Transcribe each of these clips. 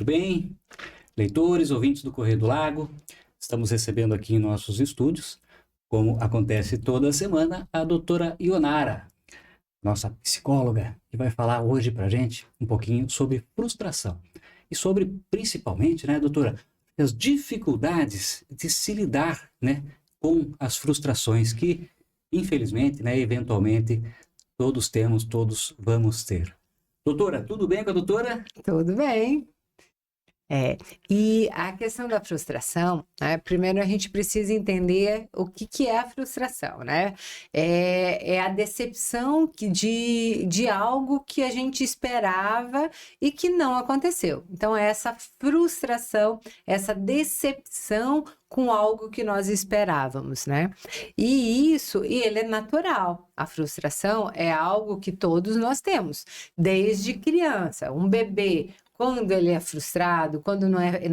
Tudo bem? Leitores, ouvintes do Correio do Lago, estamos recebendo aqui em nossos estúdios, como acontece toda semana, a doutora Ionara, nossa psicóloga, que vai falar hoje pra gente um pouquinho sobre frustração. E sobre, principalmente, né, doutora, as dificuldades de se lidar, né, com as frustrações que, infelizmente, né, eventualmente, todos temos, todos vamos ter. Doutora, tudo bem com a doutora? Tudo bem. E a questão da frustração, né? Primeiro a gente precisa entender o que é a frustração, né? É a decepção de algo que a gente esperava e que não aconteceu. Então, é essa frustração, essa decepção com algo que nós esperávamos, né? E ele é natural. A frustração é algo que todos nós temos, desde criança. Um bebê, quando ele é frustrado, quando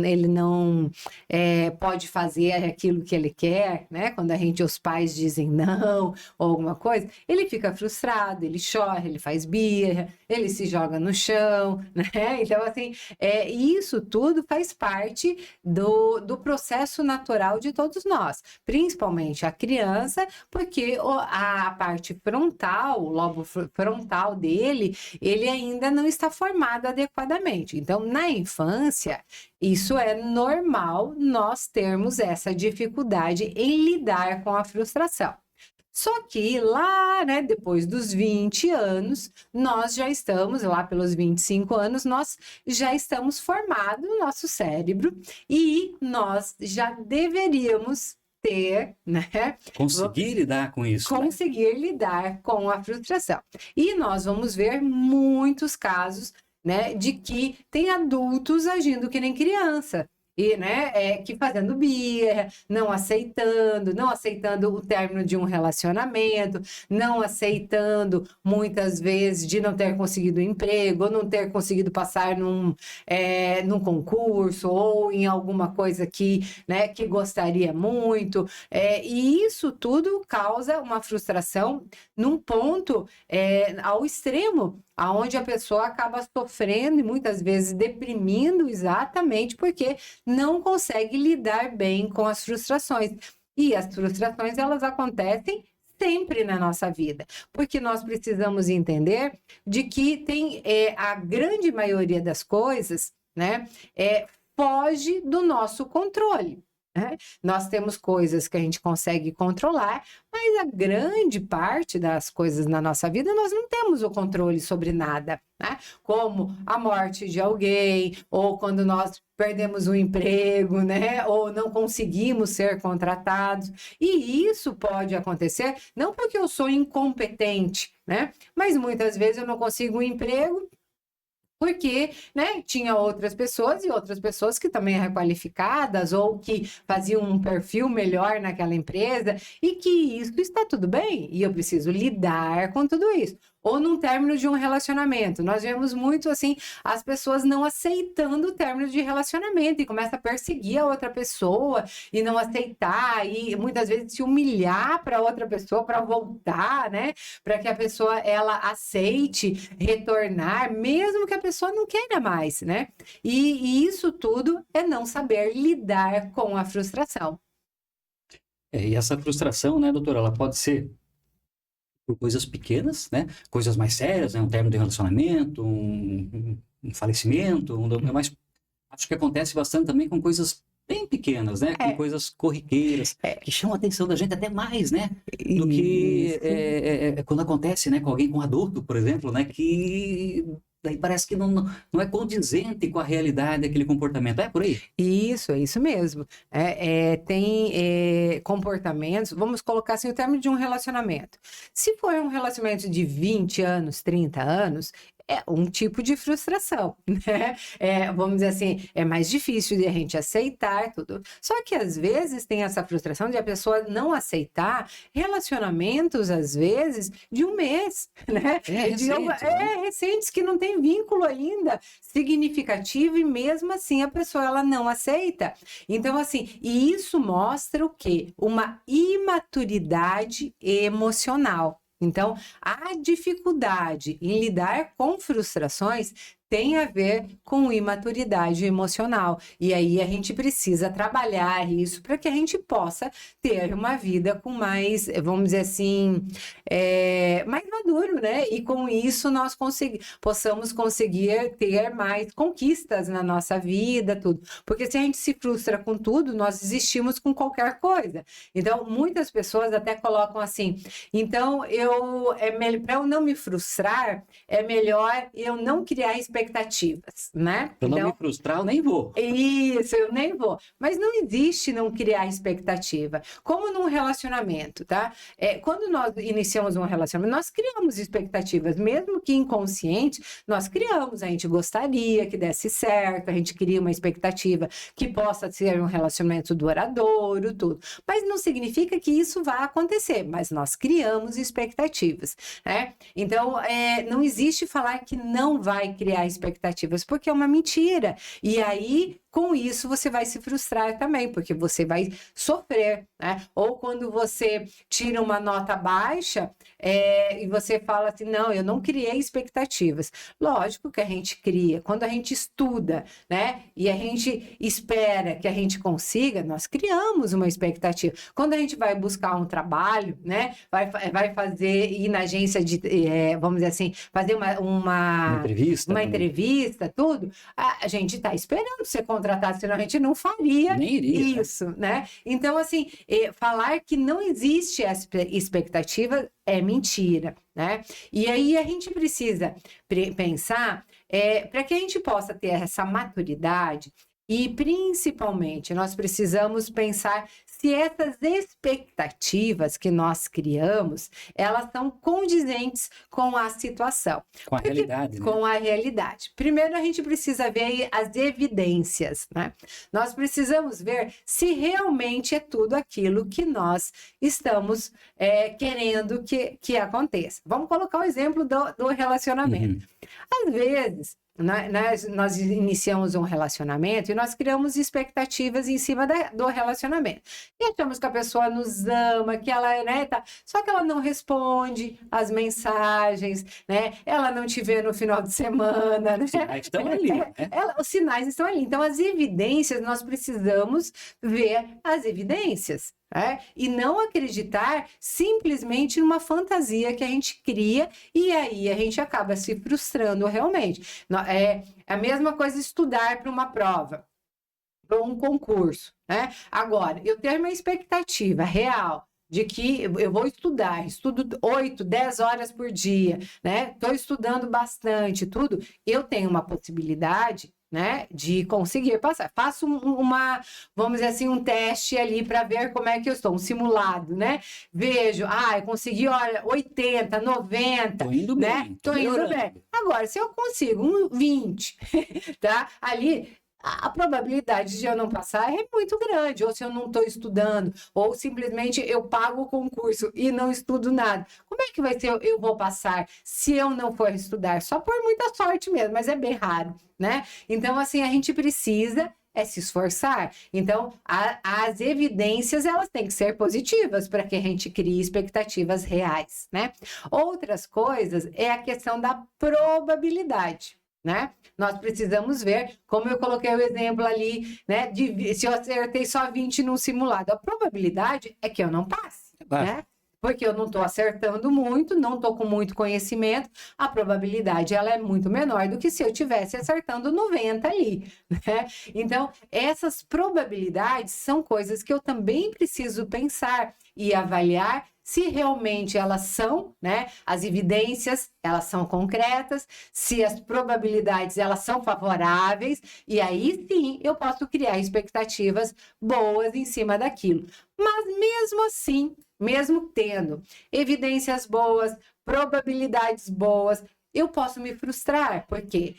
ele não pode fazer aquilo que ele quer, né? Quando os pais dizem não ou alguma coisa, ele fica frustrado, ele chora, ele faz birra, ele se joga no chão, né? Então, assim, isso tudo faz parte do processo natural de todos nós, principalmente a criança, porque a parte frontal, o lobo frontal dele, ele ainda não está formado adequadamente. Então, na infância, isso é normal nós termos essa dificuldade em lidar com a frustração. Só que lá, né, depois dos 20 anos, nós já estamos, lá pelos 25 anos, nós já estamos formados no nosso cérebro e nós já deveríamos ter, né? Conseguir lidar com isso, conseguir lidar com a frustração. E nós vamos ver muitos casos, né, de que tem adultos agindo que nem criança. E, né, que fazendo birra, não aceitando o término de um relacionamento, não aceitando, muitas vezes, de não ter conseguido um emprego, ou não ter conseguido passar num concurso, ou em alguma coisa que gostaria muito. E isso tudo causa uma frustração num ponto ao extremo, aonde a pessoa acaba sofrendo e muitas vezes deprimindo exatamente porque não consegue lidar bem com as frustrações. E as frustrações, elas acontecem sempre na nossa vida, porque nós precisamos entender de que tem a grande maioria das coisas, né, foge do nosso controle. Nós temos coisas que a gente consegue controlar, mas a grande parte das coisas na nossa vida nós não temos o controle sobre nada, né? Como a morte de alguém, ou quando nós perdemos um emprego, né? Ou não conseguimos ser contratados. E isso pode acontecer não porque eu sou incompetente, né? Mas muitas vezes eu não consigo um emprego porque, né, tinha outras pessoas que também eram qualificadas ou que faziam um perfil melhor naquela empresa e que isso está tudo bem e eu preciso lidar com tudo isso. Ou num término de um relacionamento. Nós vemos muito, assim, as pessoas não aceitando o término de relacionamento e começa a perseguir a outra pessoa e não aceitar e muitas vezes se humilhar para outra pessoa para voltar, né? Para que a pessoa, ela aceite retornar, mesmo que a pessoa não queira mais, né? E isso tudo é não saber lidar com a frustração. E essa frustração, né, doutora, ela pode ser por coisas pequenas, né, coisas mais sérias, né, um término de relacionamento, um falecimento, mas acho que acontece bastante também com coisas bem pequenas, né, com coisas corriqueiras, que chamam a atenção da gente até mais, né, do que quando acontece, né, com alguém, com um adulto, por exemplo, né, que daí parece que não é condizente com a realidade daquele comportamento. É por aí? Isso, é isso mesmo. Tem comportamentos, vamos colocar assim, o término de um relacionamento. Se for um relacionamento de 20 anos, 30 anos, é um tipo de frustração, né? Vamos dizer assim, é mais difícil de a gente aceitar tudo. Só que às vezes tem essa frustração de a pessoa não aceitar relacionamentos, às vezes, de um mês, né? Recentes, que não tem vínculo ainda significativo e mesmo assim a pessoa ela não aceita. Então, assim, e isso mostra o quê? Uma imaturidade emocional. Então, a dificuldade em lidar com frustrações tem a ver com imaturidade emocional. E aí a gente precisa trabalhar isso para que a gente possa ter uma vida com mais, vamos dizer assim, mais maduro, né? E com isso nós possamos conseguir ter mais conquistas na nossa vida, tudo. Porque se a gente se frustra com tudo, nós desistimos com qualquer coisa. Então, muitas pessoas até colocam assim, então para eu não me frustrar, é melhor eu não criar expectativas, né? Para não Então, me frustrar, eu nem vou. isso, eu nem vou. Mas não existe não criar expectativa. Como num relacionamento, tá? Quando nós iniciamos um relacionamento, nós criamos expectativas, mesmo que inconsciente, nós criamos. A gente gostaria que desse certo, a gente cria uma expectativa que possa ser um relacionamento duradouro, tudo. Mas não significa que isso vá acontecer, mas nós criamos expectativas, né? Então, não existe falar que não vai criar expectativas, porque é uma mentira. E aí, com isso, você vai se frustrar também, porque você vai sofrer, né? Ou quando você tira uma nota baixa, e você fala assim, não, eu não criei expectativas. Lógico que a gente cria. Quando a gente estuda, né? E a gente espera que a gente consiga, nós criamos uma expectativa. Quando a gente vai buscar um trabalho, né? Vai ir na agência de, vamos dizer assim, fazer uma entrevista, tudo, a gente está esperando ser contratado, senão a gente não faria isso, né? Então, assim, falar que não existe essa expectativa é mentira, né? E aí a gente precisa pensar para que a gente possa ter essa maturidade e, principalmente, nós precisamos pensar se essas expectativas que nós criamos, elas são condizentes com a situação. Com a realidade, né? Com a realidade. Primeiro, a gente precisa ver as evidências, né? Nós precisamos ver se realmente é tudo aquilo que nós estamos querendo que aconteça. Vamos colocar o exemplo do relacionamento. Às vezes, nós iniciamos um relacionamento e nós criamos expectativas em cima do relacionamento. E achamos que a pessoa nos ama, que ela, né, tá... Só que ela não responde as mensagens, né? Ela não te vê no final de semana, né? Os sinais estão ali, né? Os sinais estão ali. Então, as evidências, nós precisamos ver as evidências. E não acreditar simplesmente numa fantasia que a gente cria e aí a gente acaba se frustrando realmente. É a mesma coisa estudar para uma prova, para um concurso, né? Agora, eu tenho uma expectativa real de que eu vou estudo 8, 10 horas por dia, né? Estou estudando bastante, tudo. Eu tenho uma possibilidade, né, de conseguir passar. Faço vamos dizer assim, um teste ali para ver como é que eu estou, um simulado, né? Vejo, eu consegui, olha, 80, 90, tô indo né? bem, tô indo bem. Agora, se eu consigo um 20, tá? Ali, a probabilidade de eu não passar é muito grande, ou se eu não estou estudando, ou simplesmente eu pago o concurso e não estudo nada. Como é que vai ser eu vou passar se eu não for estudar? Só por muita sorte mesmo, mas é bem raro, né? Então, assim, a gente precisa se esforçar. Então, as evidências, elas têm que ser positivas para que a gente crie expectativas reais, né? Outras coisas é a questão da probabilidade, né? Nós precisamos ver, como eu coloquei o exemplo ali, né? Se eu acertei só 20 num simulado, a probabilidade é que eu não passe, né? Porque eu não estou acertando muito, não estou com muito conhecimento, a probabilidade ela é muito menor do que se eu estivesse acertando 90 ali, né? Então, essas probabilidades são coisas que eu também preciso pensar e avaliar se realmente elas são, né? As evidências, elas são concretas, se as probabilidades, elas são favoráveis, e aí sim eu posso criar expectativas boas em cima daquilo. Mas mesmo assim, mesmo tendo evidências boas, probabilidades boas, eu posso me frustrar, porque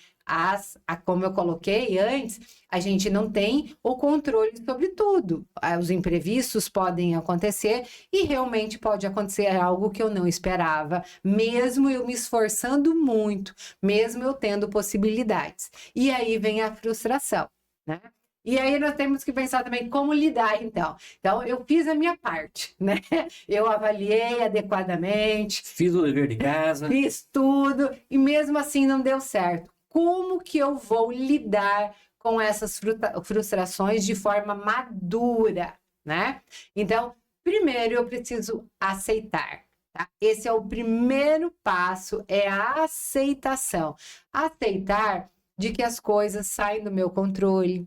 como eu coloquei antes, a gente não tem o controle sobre tudo. Os imprevistos podem acontecer e realmente pode acontecer algo que eu não esperava, mesmo eu me esforçando muito, mesmo eu tendo possibilidades. E aí vem a frustração, né? E aí nós temos que pensar também como lidar, então. Então, eu fiz a minha parte, né? Eu avaliei adequadamente. Fiz o dever de casa. Fiz tudo e mesmo assim não deu certo. como que eu vou lidar com essas frustrações de forma madura, né? Então, primeiro eu preciso aceitar. Tá? Esse é o primeiro passo, é a aceitação. Aceitar de que as coisas saem do meu controle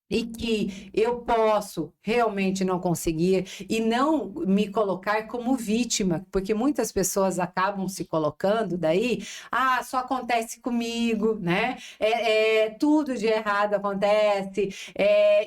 e que eu posso realmente não conseguir e não me colocar como vítima, porque muitas pessoas acabam se colocando daí, só acontece comigo, né? Tudo de errado acontece,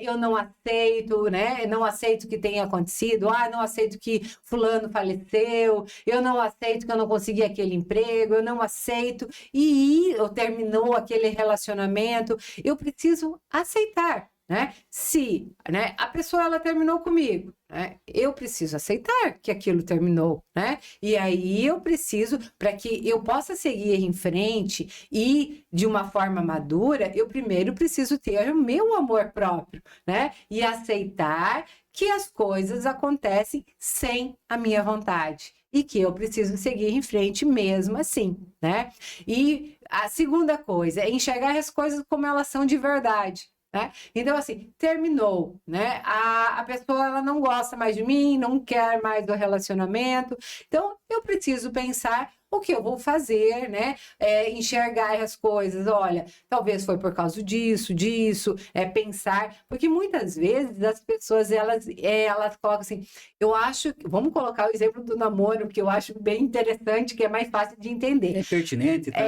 eu não aceito, né? Eu não aceito que tenha acontecido, não aceito que fulano faleceu, eu não aceito que eu não consegui aquele emprego, eu não aceito, eu terminou aquele relacionamento, eu preciso aceitar. Né? Se, né, a pessoa ela terminou comigo, né? Eu preciso aceitar que aquilo terminou, né? E aí eu preciso, para que eu possa seguir em frente e de uma forma madura, eu primeiro preciso ter o meu amor próprio, né? E aceitar que as coisas acontecem sem a minha vontade e que eu preciso seguir em frente mesmo assim, né? E a segunda coisa é enxergar as coisas como elas são de verdade. Né? Então, assim, terminou, né? A pessoa ela não gosta mais de mim, não quer mais do relacionamento. Então, eu preciso pensar o que eu vou fazer, né? Enxergar as coisas, olha, talvez foi por causa disso, pensar, porque muitas vezes as pessoas, elas colocam assim, eu acho, vamos colocar o exemplo do namoro, que eu acho bem interessante, que é mais fácil de entender. É pertinente, tá?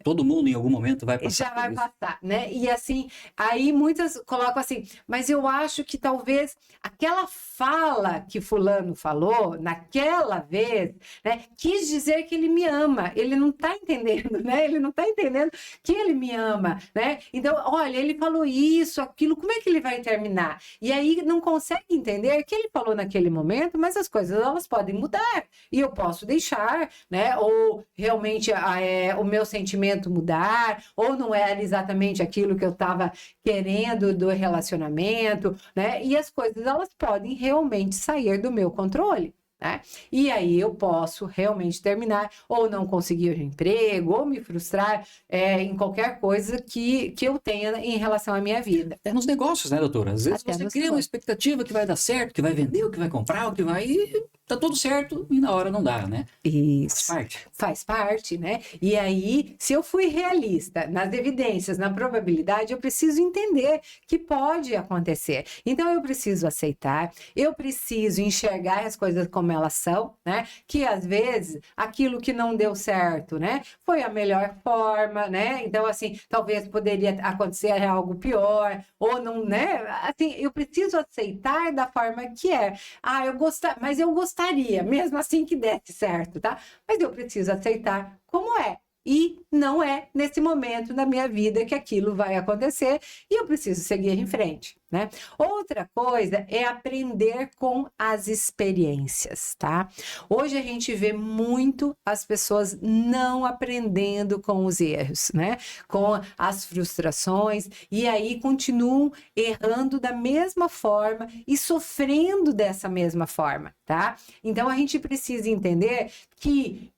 Todo mundo em algum momento vai passar. Já vai passar, né? E assim, aí muitas colocam assim, mas eu acho que talvez aquela fala que fulano falou naquela vez, né, quis dizer que ele me ama, ele não tá entendendo, né? Ele não tá entendendo que ele me ama, né? Então, olha, ele falou isso, aquilo, como é que ele vai terminar? E aí não consegue entender que ele falou naquele momento, mas as coisas elas podem mudar e eu posso deixar, né? Ou realmente o meu sentimento mudar, ou não era exatamente aquilo que eu estava querendo do relacionamento, né? E as coisas elas podem realmente sair do meu controle. Né? E aí eu posso realmente terminar, ou não conseguir o emprego, ou me frustrar em qualquer coisa que eu tenha em relação à minha vida. É nos negócios, né, doutora? Às vezes você cria uma expectativa que vai dar certo, que vai vender, o que vai comprar, o que vai... Tá tudo certo e na hora não dá, né? Isso. Faz parte. Faz parte, né? E aí, se eu fui realista nas evidências, na probabilidade, eu preciso entender que pode acontecer. Então, eu preciso aceitar, eu preciso enxergar as coisas como elas são, né? Que às vezes aquilo que não deu certo, né? Foi a melhor forma, né? Então, assim, talvez poderia acontecer algo pior, ou não, né? Assim, eu preciso aceitar da forma que é. Mas eu gostaria, mesmo assim que desse certo, tá? Mas eu preciso aceitar como é. E não é nesse momento da minha vida que aquilo vai acontecer e eu preciso seguir em frente, né? Outra coisa é aprender com as experiências, tá? Hoje a gente vê muito as pessoas não aprendendo com os erros, né? Com as frustrações e aí continuam errando da mesma forma e sofrendo dessa mesma forma, tá? Então a gente precisa entender que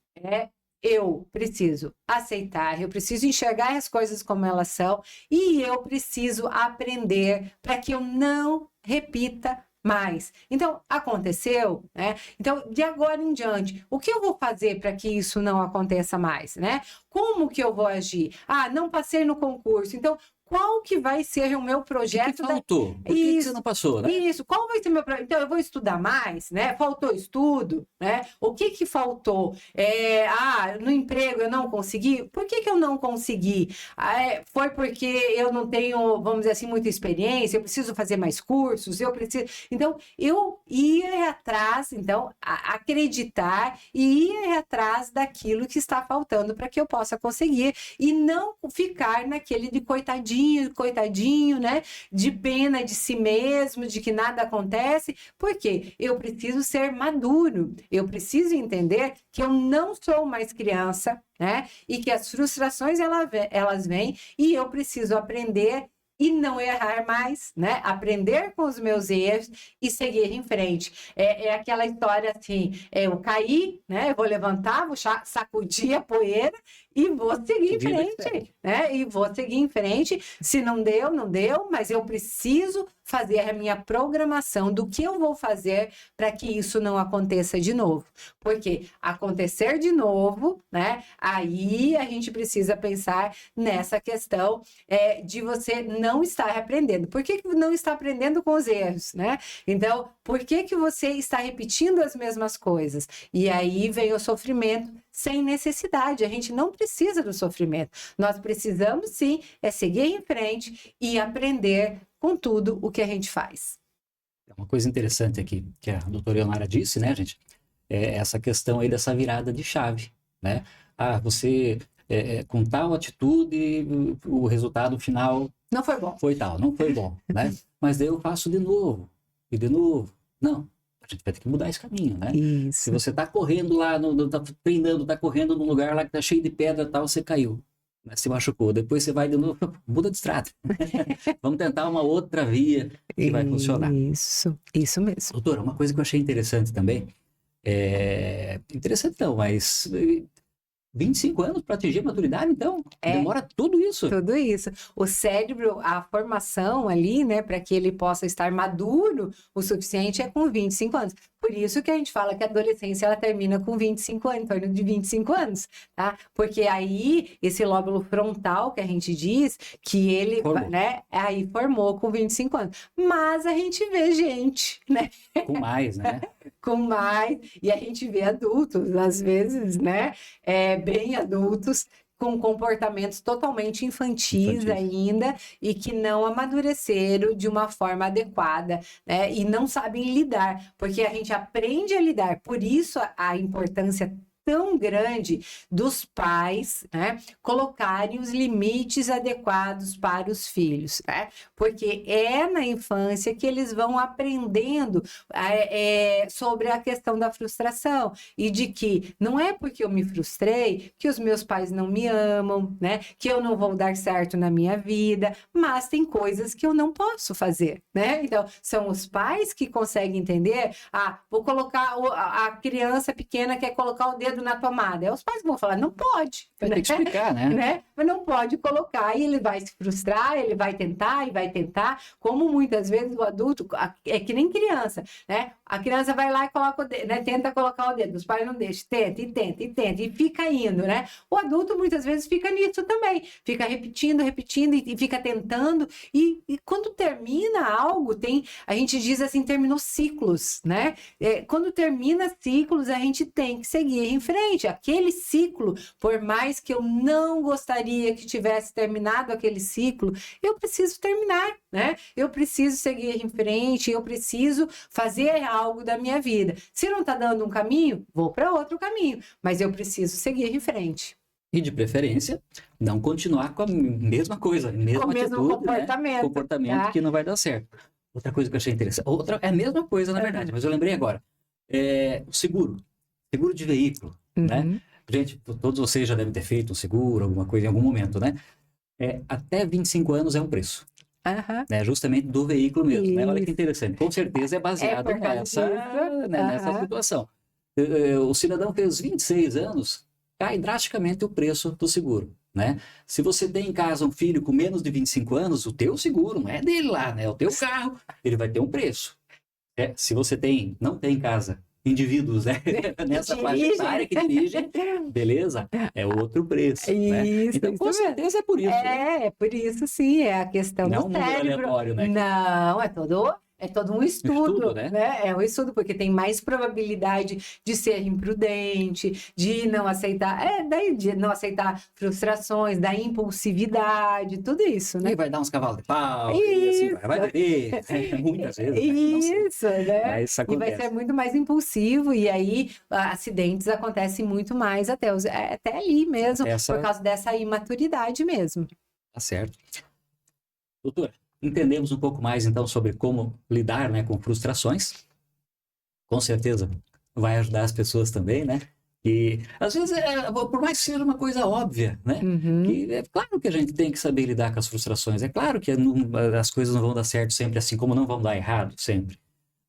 eu preciso aceitar, eu preciso enxergar as coisas como elas são e eu preciso aprender para que eu não repita mais. Então, aconteceu, né? Então, de agora em diante, o que eu vou fazer para que isso não aconteça mais, né? Como que eu vou agir? Não passei no concurso, então qual que vai ser o meu projeto? O que faltou? Por que você não passou, né? Isso, qual vai ser o meu projeto? Então, eu vou estudar mais, né? Faltou estudo, né? O que faltou? No emprego eu não consegui? Por que eu não consegui? Foi porque eu não tenho, vamos dizer assim, muita experiência, eu preciso fazer mais cursos, eu preciso... Então, eu ia atrás, acreditar e ir atrás daquilo que está faltando para que eu possa conseguir e não ficar naquele de coitadinho, né? De pena de si mesmo, de que nada acontece, porque eu preciso ser maduro, eu preciso entender que eu não sou mais criança, né? E que as frustrações elas vêm e eu preciso aprender e não errar mais, né? Aprender com os meus erros e seguir em frente. É aquela história assim, eu caí, né? Eu vou levantar, vou sacudir a poeira e vou seguir em Vida que frente, né? E vou seguir em frente. Se não deu, não deu, mas eu preciso fazer a minha programação do que eu vou fazer para que isso não aconteça de novo. Porque acontecer de novo, né? Aí a gente precisa pensar nessa questão de você não estar aprendendo. Por que não está aprendendo com os erros, né? Então, por que você está repetindo as mesmas coisas? E aí vem o sofrimento sem necessidade. A gente não precisa do sofrimento. Nós precisamos, sim, seguir em frente e aprender com tudo o que a gente faz. Uma coisa interessante aqui, que a doutora Ionara disse, né, gente? É essa questão aí dessa virada de chave, né? Você, com tal atitude, o resultado final... Não foi bom. Foi tal, não foi bom, né? Mas daí eu faço de novo, e de novo. Não, a gente vai ter que mudar esse caminho, né? Isso. Se você tá correndo lá, tá treinando, tá correndo num lugar lá que tá cheio de pedra e tal, você caiu, né? Se machucou. Depois você vai de novo, muda de estrada. Vamos tentar uma outra via que vai funcionar. Isso mesmo. Doutora, uma coisa que eu achei interessante também, interessante não, mas 25 anos para atingir a maturidade, então? Demora tudo isso? Tudo isso. O cérebro, a formação ali, né, para que ele possa estar maduro o suficiente é com 25 anos. Por isso que a gente fala que a adolescência ela termina com 25 anos, em torno de 25 anos, tá? Porque aí, esse lóbulo frontal que a gente diz, que ele, né, aí formou com 25 anos. Mas a gente vê gente, né? Com mais, né? Com mais, e a gente vê adultos, às vezes, né? Bem adultos, com comportamentos totalmente infantis ainda e que não amadureceram de uma forma adequada, né? E não sabem lidar, porque a gente aprende a lidar. Por isso a importância tão grande dos pais, né, colocarem os limites adequados para os filhos, né? Porque é na infância que eles vão aprendendo sobre a questão da frustração e de que não é porque eu me frustrei que os meus pais não me amam, né? Que eu não vou dar certo na minha vida, mas tem coisas que eu não posso fazer, né? Então, são os pais que conseguem entender, vou colocar, a criança pequena quer colocar o dedo na tomada. É os pais que vão falar, não pode. Vai ter que explicar, né? Mas não pode colocar, e ele vai se frustrar, ele vai tentar e vai tentar, como muitas vezes o adulto, é que nem criança, né? A criança vai lá e coloca o dedo, né? Tenta colocar o dedo, os pais não deixam, tenta, e fica indo, né? O adulto muitas vezes fica nisso também, fica repetindo e fica tentando, e quando termina algo, a gente diz assim, terminou ciclos, né? Quando termina ciclos, a gente tem que seguir em frente. Aquele ciclo, por mais que eu não gostaria que tivesse terminado aquele ciclo, eu preciso terminar, né? Eu preciso seguir em frente, eu preciso fazer algo da minha vida. Se não está dando um caminho, vou para outro caminho, mas eu preciso seguir em frente. E de preferência, não continuar com a mesma coisa, mesma com o mesmo atitude, comportamento, né? Comportamento tá? Que não vai dar certo. Outra coisa que eu achei interessante, é a mesma coisa, na verdade, mas eu lembrei agora. O seguro de veículo, né? Gente, todos vocês já devem ter feito um seguro, alguma coisa em algum momento, né? Até 25 anos é um preço. Né? Justamente do veículo mesmo, né? Olha que interessante. Com certeza é baseado nessa situação. O cidadão fez 26 anos, cai drasticamente o preço do seguro, né? Se você tem em casa um filho com menos de 25 anos, o teu seguro não é dele lá, né? O teu carro, ele vai ter um preço. Se você não tem em casa indivíduos, né? Nessa faixa etária que dirigem, beleza? É outro preço, né? Então, com certeza é por isso. É por isso, sim, é a questão do cérebro. Não é um mundo aleatório, né? Não, é todo um estudo, né? É um estudo, porque tem mais probabilidade de ser imprudente, de não aceitar, de não aceitar frustrações, da impulsividade, tudo isso, né? E vai dar uns cavalos de pau, e assim vai beber, muitas vezes. Isso, né? Mas e vai ser muito mais impulsivo, e aí acidentes acontecem muito mais até ali mesmo, por causa dessa imaturidade mesmo. Tá certo. Doutora, entendemos um pouco mais, então, sobre como lidar, né, com frustrações. Com certeza vai ajudar as pessoas também, né? E, às vezes, por mais que seja uma coisa óbvia, né? Que é claro que a gente tem que saber lidar com as frustrações. É claro que as coisas não vão dar certo sempre, assim como não vão dar errado sempre.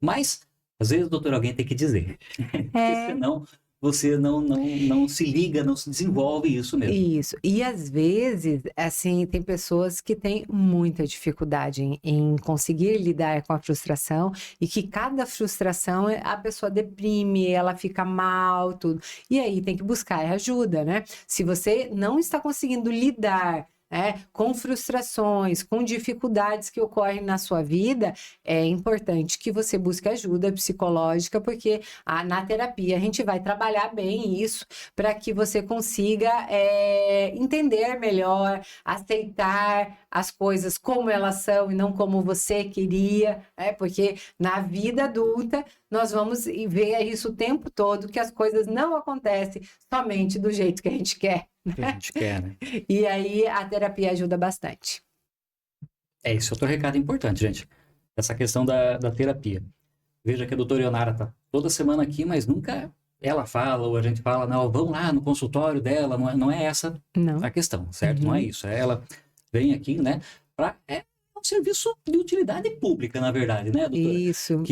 Mas, às vezes, doutor, alguém tem que dizer. Porque senão você não se liga, não se desenvolve isso mesmo. Isso. E às vezes, assim, tem pessoas que têm muita dificuldade em conseguir lidar com a frustração e que cada frustração a pessoa deprime, ela fica mal, tudo. E aí tem que buscar ajuda, né? Se você não está conseguindo lidar com frustrações, com dificuldades que ocorrem na sua vida, é importante que você busque ajuda psicológica, porque na terapia a gente vai trabalhar bem isso para que você consiga entender melhor, aceitar as coisas como elas são e não como você queria, porque na vida adulta nós vamos ver isso o tempo todo, que as coisas não acontecem somente do jeito que a gente quer. Que a gente quer, né? E aí a terapia ajuda bastante. Esse é outro recado importante, gente. Essa questão da terapia. Veja que a doutora Ionara tá toda semana aqui, mas nunca ela fala, ou a gente fala, não, vamos lá no consultório dela, não é essa a questão, certo? Não é isso. Ela vem aqui, né, é um serviço de utilidade pública, na verdade, né, doutora? Isso.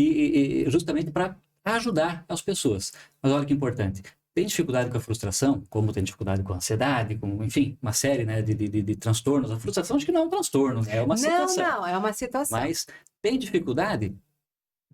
Justamente para ajudar as pessoas. Mas olha que importante. Tem dificuldade com a frustração, como tem dificuldade com a ansiedade, com, enfim, uma série, né, de transtornos. A frustração acho que não é um transtorno, né? É uma situação. Não, é uma situação. Mas tem dificuldade?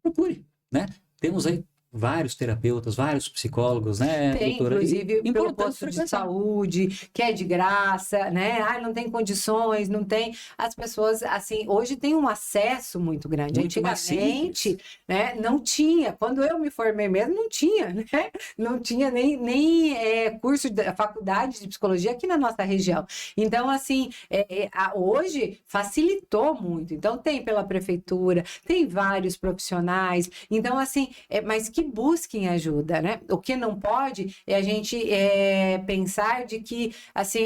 Procure, né? Temos aí vários terapeutas, vários psicólogos, né, tem, doutora? inclusive, pelo posto de saúde, que é de graça, né? Não tem condições, não tem... As pessoas, assim, hoje tem um acesso muito grande. Muito antigamente, né, não tinha. Quando eu me formei mesmo, não tinha, né? Não tinha nem curso da faculdade de psicologia aqui na nossa região. Então, assim, hoje facilitou muito. Então, tem pela prefeitura, tem vários profissionais. Então, assim, mas que busquem ajuda, né? O que não pode é a gente pensar de que, assim,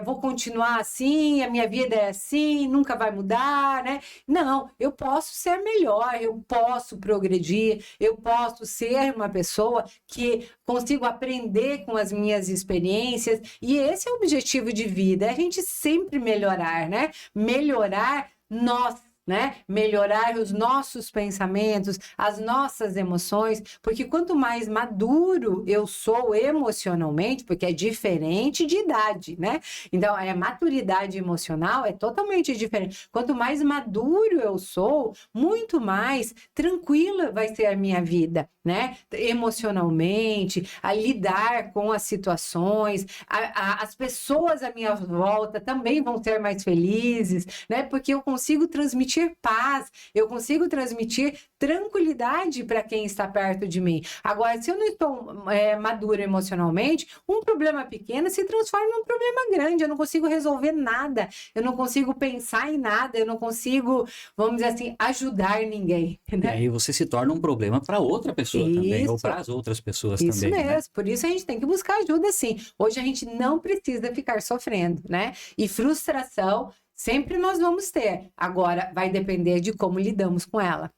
vou continuar assim, a minha vida é assim, nunca vai mudar, né? Não, eu posso ser melhor, eu posso progredir, eu posso ser uma pessoa que consigo aprender com as minhas experiências, e esse é o objetivo de vida, é a gente sempre melhorar, né? Melhorar nós, né? Melhorar os nossos pensamentos, as nossas emoções, porque quanto mais maduro eu sou emocionalmente, porque é diferente de idade, né? Então, a maturidade emocional é totalmente diferente. Quanto mais maduro eu sou, muito mais tranquila vai ser a minha vida, né? Emocionalmente, a lidar com as situações, as pessoas à minha volta também vão ser mais felizes, né? Porque eu consigo transmitir paz, eu consigo transmitir tranquilidade para quem está perto de mim. Agora, se eu não estou madura emocionalmente, um problema pequeno se transforma num problema grande, eu não consigo resolver nada, eu não consigo pensar em nada, eu não consigo, vamos dizer assim, ajudar ninguém. Né? E aí você se torna um problema para outra pessoa também, ou para as outras pessoas isso também. Isso mesmo, né? Por isso a gente tem que buscar ajuda sim. Hoje a gente não precisa ficar sofrendo, né? E frustração sempre nós vamos ter. Agora, vai depender de como lidamos com ela.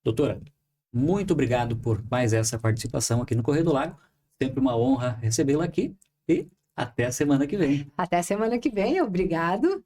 Doutora, muito obrigado por mais essa participação aqui no Correio do Lago. Sempre uma honra recebê-la aqui e até a semana que vem. Até a semana que vem, obrigado.